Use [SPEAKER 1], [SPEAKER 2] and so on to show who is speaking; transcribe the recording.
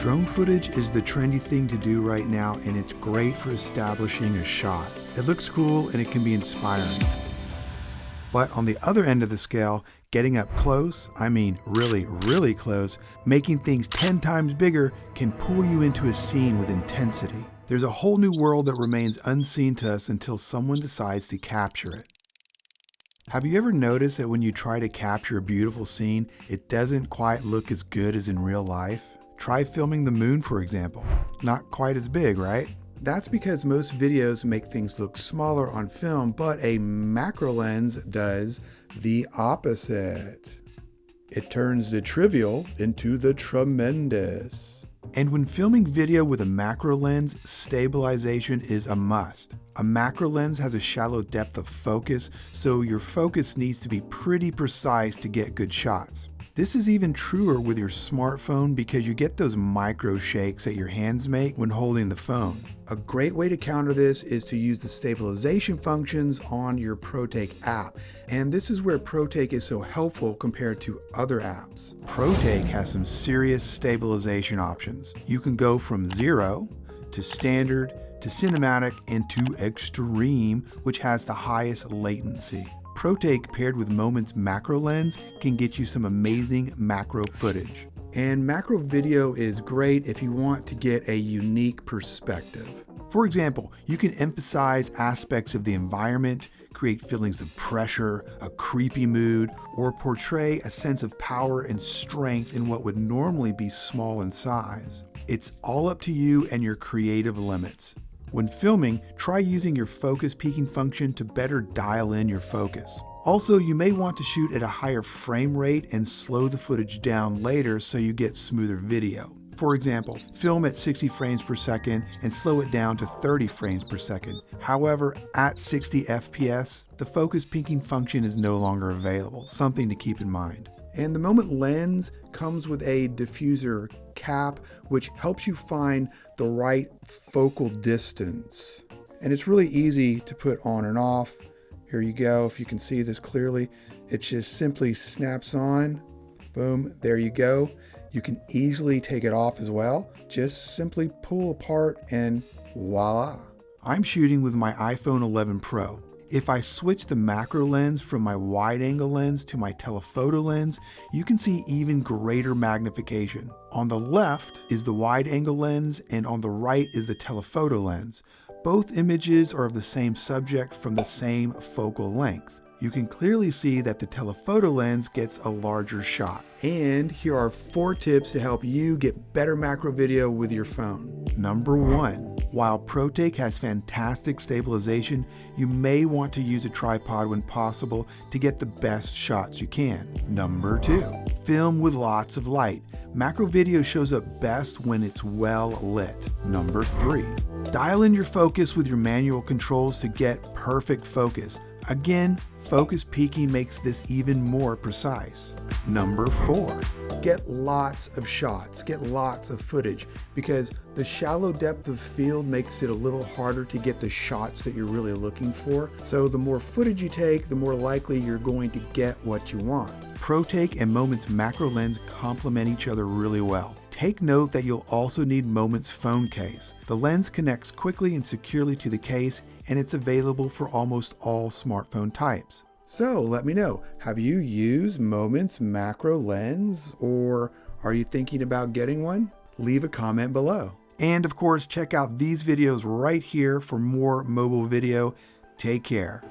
[SPEAKER 1] Drone footage is the trendy thing to do right now, and it's great for establishing a shot. It looks cool and it can be inspiring. But on the other end of the scale, getting up close, I mean really, really close, making things 10 times bigger can pull you into a scene with intensity. There's a whole new world that remains unseen to us until someone decides to capture it. Have you ever noticed that when you try to capture a beautiful scene, it doesn't quite look as good as in real life? Try filming the moon, for example. Not quite as big, right? That's because most videos make things look smaller on film, but a macro lens does the opposite. It turns the trivial into the tremendous. And when filming video with a macro lens, stabilization is a must. A macro lens has a shallow depth of focus, so your focus needs to be pretty precise to get good shots. This is even truer with your smartphone because you get those micro shakes that your hands make when holding the phone. A great way to counter this is to use the stabilization functions on your Protake app. And this is where Protake is so helpful compared to other apps. Protake has some serious stabilization options. You can go from 0 to standard to cinematic and to extreme, which has the highest latency. Protake paired with Moment's macro lens can get you some amazing macro footage. And macro video is great if you want to get a unique perspective. For example, you can emphasize aspects of the environment, create feelings of pressure, a creepy mood, or portray a sense of power and strength in what would normally be small in size. It's all up to you and your creative limits. When filming, try using your focus peaking function to better dial in your focus. Also, you may want to shoot at a higher frame rate and slow the footage down later so you get smoother video. For example, film at 60 frames per second and slow it down to 30 frames per second. However, at 60 FPS, the focus peaking function is no longer available, something to keep in mind. And the Moment lens comes with a diffuser cap, which helps you find the right focal distance. And it's really easy to put on and off. Here you go. If you can see this clearly, it just simply snaps on. Boom, there you go. You can easily take it off as well. Just simply pull apart and voila. I'm shooting with my iPhone 11 Pro. If I switch the macro lens from my wide angle lens to my telephoto lens, you can see even greater magnification. On the left is the wide angle lens and on the right is the telephoto lens. Both images are of the same subject from the same focal length. You can clearly see that the telephoto lens gets a larger shot. And here are 4 tips to help you get better macro video with your phone. Number 1. While Protake has fantastic stabilization, you may want to use a tripod when possible to get the best shots you can. Number 2. Film with lots of light. Macro video shows up best when it's well lit. Number 3. Dial in your focus with your manual controls to get perfect focus. Again, focus peaking makes this even more precise. Number 4, get lots of shots, get lots of footage, because the shallow depth of field makes it a little harder to get the shots that you're really looking for. So the more footage you take, the more likely you're going to get what you want. Protake and Moment's macro lens complement each other really well. Take note that you'll also need Moment's phone case. The lens connects quickly and securely to the case, and it's available for almost all smartphone types. So let me know, have you used Moment's macro lens, or are you thinking about getting one? Leave a comment below. And of course, check out these videos right here for more mobile video. Take care.